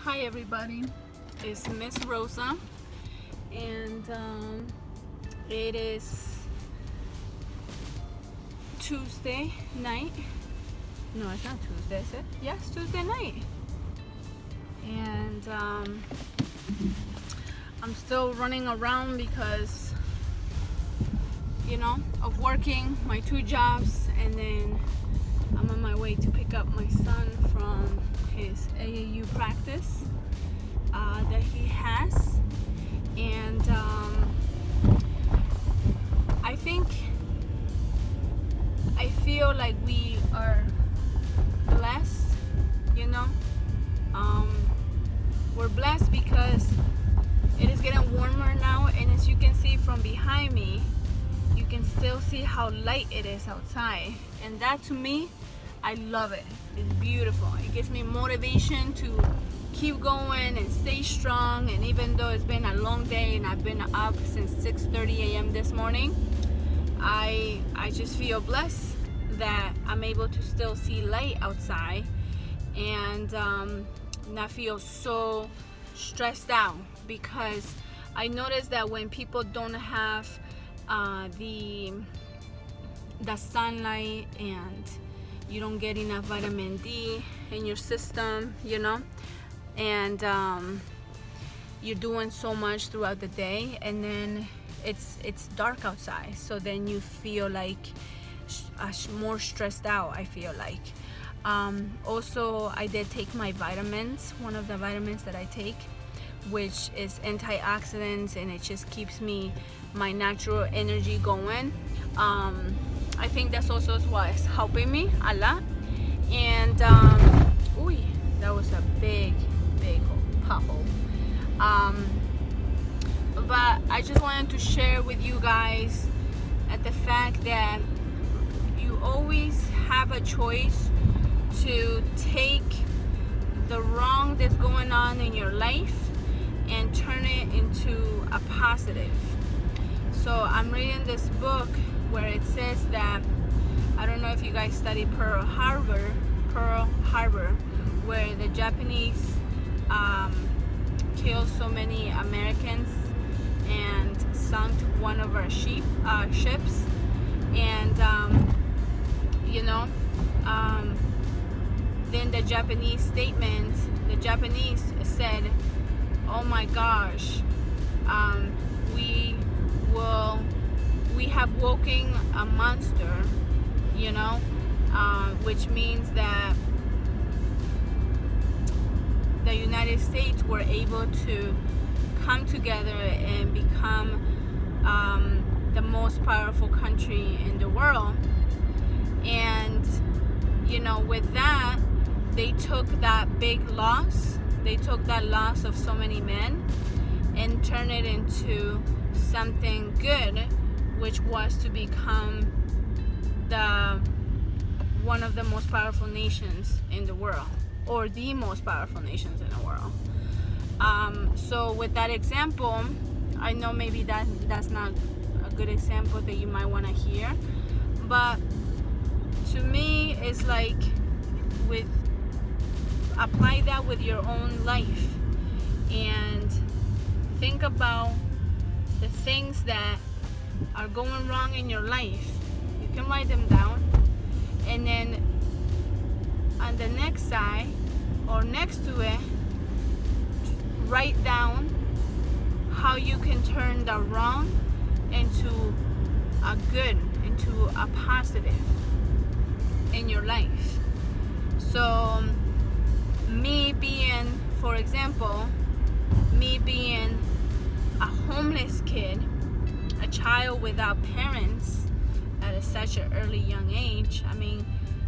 Hi everybody, it's Miss Rosa, and it is Tuesday night. No, it's not Tuesday, is it? Yes, Tuesday night. And I'm still running around because, of working my 2 jobs, and then I'm on my way to pick up my son from his AAU practice that he has. And I feel like we are blessed, we're blessed because it is getting warmer now, and as you can see from behind me, you can still see how light it is outside, and that to me, I love it. It's beautiful. It gives me motivation to keep going and stay strong. And even though it's been a long day and I've been up since 6:30 a.m. this morning, I just feel blessed that I'm able to still see light outside and not feel so stressed out, because I noticed that when people don't have the sunlight, and you don't get enough vitamin D in your system, and you're doing so much throughout the day, and then it's dark outside, so then you feel like more stressed out, I feel like. Also, I did take my vitamins, one of the vitamins that I take, which is antioxidants, and it just keeps my natural energy going. I think that's also what's helping me a lot. And that was a big pothole. But I just wanted to share with you guys at the fact that you always have a choice to take the wrong that's going on in your life and turn it into a positive. So I'm reading this book where it says that, I don't know if you guys study Pearl Harbor, where the Japanese killed so many Americans and sunk one of our ships. And then the Japanese said, oh my gosh, we have woken a monster, which means that the United States were able to come together and become the most powerful country in the world. And with that, they took that big loss, of so many men, and turned it into something good, which was to become one of the most powerful nations in the world, or the most powerful nations in the world. So with that example, I know maybe that's not a good example that you might want to hear, but to me, it's like, apply that with your own life and think about the things that are going wrong in your life. You can write them down, and then on the next side or next to it, write down how you can turn the wrong into a good, into a positive in your life. So for example, me being a homeless kid, a child without parents at such an early young age. I mean,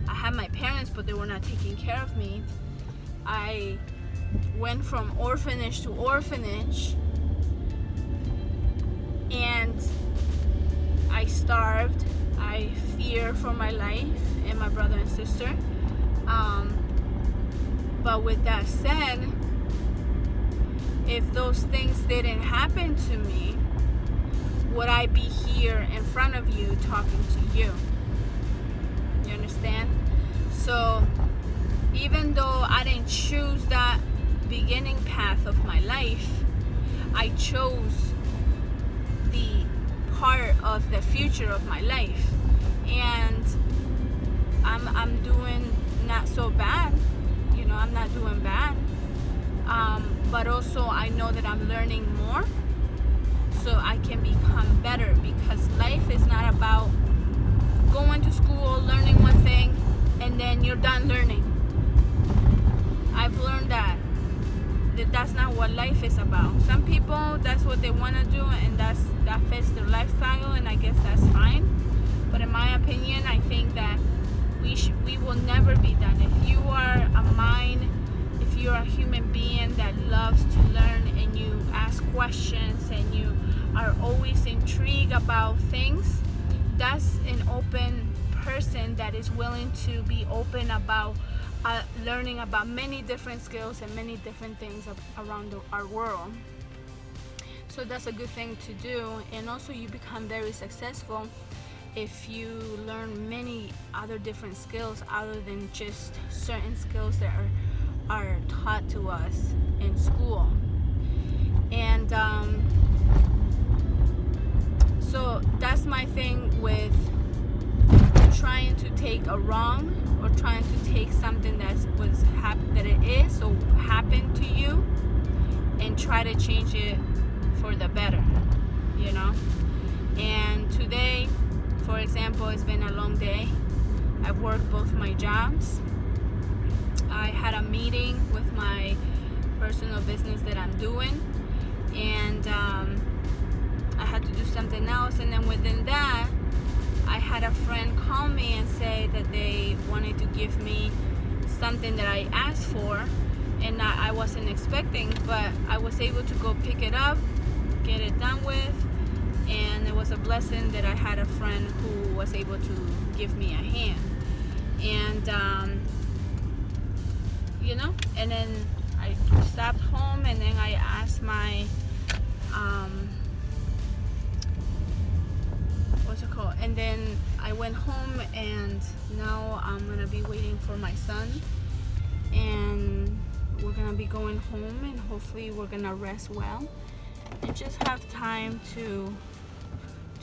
I had my parents, but they were not taking care of me. I went from orphanage to orphanage, and I starved. I feared for my life and my brother and sister. But with that said, if those things didn't happen to me, would I be here in front of you talking to you? You understand? So even though I didn't choose that beginning path of my life, I chose the part of the future of my life, and I'm doing not so bad. I'm not doing bad, but also I know that I'm learning more, so I can become better, because life is not about going to school, learning one thing, and then you're done learning. I've learned that that's not what life is about. Some people, that's what they want to do, and that fits their lifestyle, and I guess that's fine. But in my opinion, I think that we will never be done. If you are a mind, if you're a human being that loves to learn, and you ask questions, and you are always intrigued about things, that's an open person that is willing to be open about learning about many different skills and many different things around our world. So that's a good thing to do, and also you become very successful if you learn many other different skills other than just certain skills that are taught to us in school. And so that's my thing with trying to take a wrong, or trying to take something that it is or happened to you, and try to change it for the better. And today, for example, it's been a long day. I've worked both my jobs. I had a meeting with my personal business that I'm doing, and I had to do something else, and then within that, I had a friend call me and say that they wanted to give me something that I asked for, and I wasn't expecting, but I was able to go pick it up, get it done with, and it was a blessing that I had a friend who was able to give me a hand. And and then I stopped home, and then I asked my what's it called, and then I went home, and now I'm gonna be waiting for my son, and we're gonna be going home, and hopefully we're gonna rest well and just have time to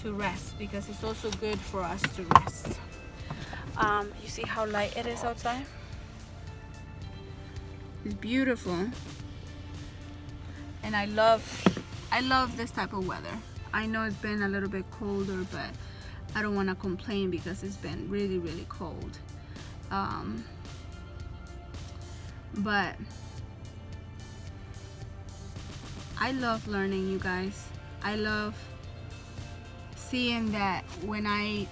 rest, because it's also good for us to rest. You see how light it is outside? It's beautiful, and I love this type of weather. I know it's been a little bit colder, but I don't want to complain because it's been really, really cold. But I love learning, you guys. I love seeing that when I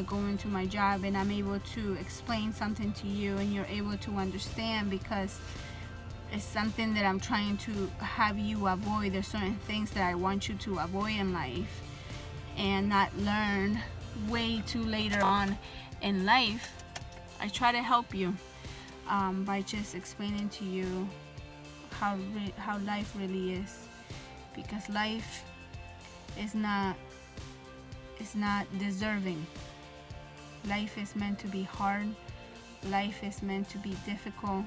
go into my job and I'm able to explain something to you and you're able to understand, because it's something that I'm trying to have you avoid. There's certain things that I want you to avoid in life and not learn way too later on in life. I try to help you by just explaining to you how life really is, because life is not deserving. Life is meant to be hard. Life is meant to be difficult.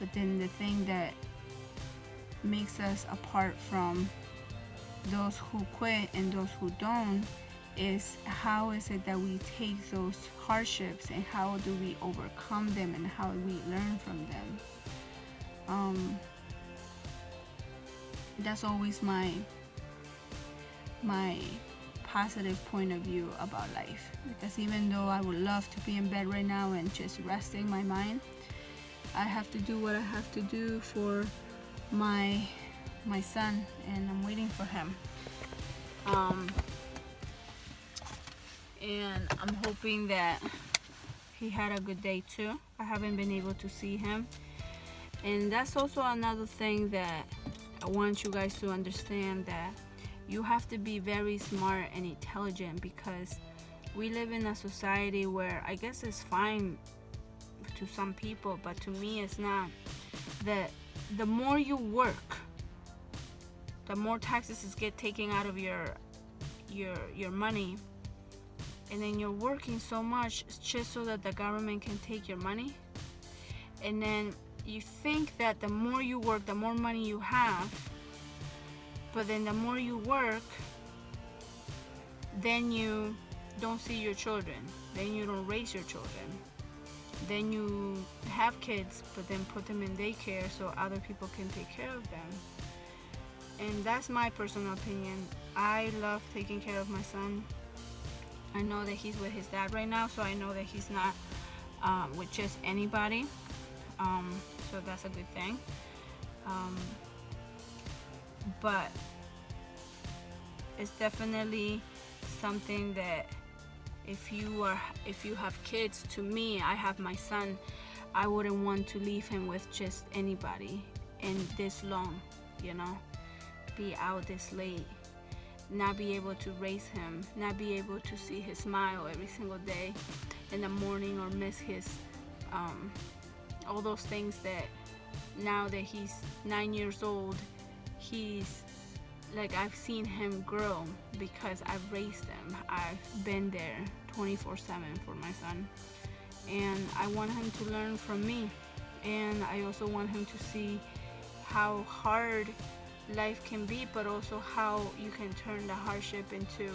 But then the thing that makes us apart from those who quit and those who don't is how is it that we take those hardships and how do we overcome them and how we learn from them. That's always my positive point of view about life, because even though I would love to be in bed right now and just resting my mind, I have to do what I have to do for my son, and I'm waiting for him. And I'm hoping that he had a good day too. I haven't been able to see him, and that's also another thing that I want you guys to understand, that you have to be very smart and intelligent, because we live in a society where I guess it's fine to some people, but to me it's not. That the more you work, the more taxes get taken out of your money, and then you're working so much just so that the government can take your money, and then you think that the more you work, the more money you have, but then the more you work, then you don't see your children, then you don't raise your children, then you have kids but then put them in daycare so other people can take care of them. And that's my personal opinion. I love taking care of my son. I know that he's with his dad right now, so I know that he's not with just anybody, so that's a good thing. But it's definitely something that if you have kids, to me, I have my son, I wouldn't want to leave him with just anybody and this long, you know, be out this late, not be able to raise him, not be able to see his smile every single day in the morning, or miss his all those things that now that he's 9 years old, he's like, I've seen him grow because I've raised him. I've been there 24/7 for my son, and I want him to learn from me, and I also want him to see how hard life can be, but also how you can turn the hardship into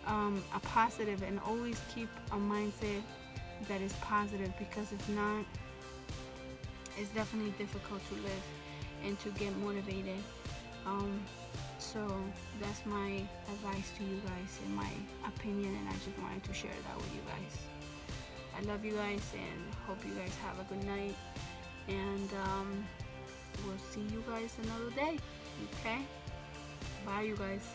a positive, and always keep a mindset that is positive, because if not, it's definitely difficult to live and to get motivated. So that's my advice to you guys, in my opinion, and I just wanted to share that with you guys. I love you guys and hope you guys have a good night, and we'll see you guys another day. Okay, bye you guys.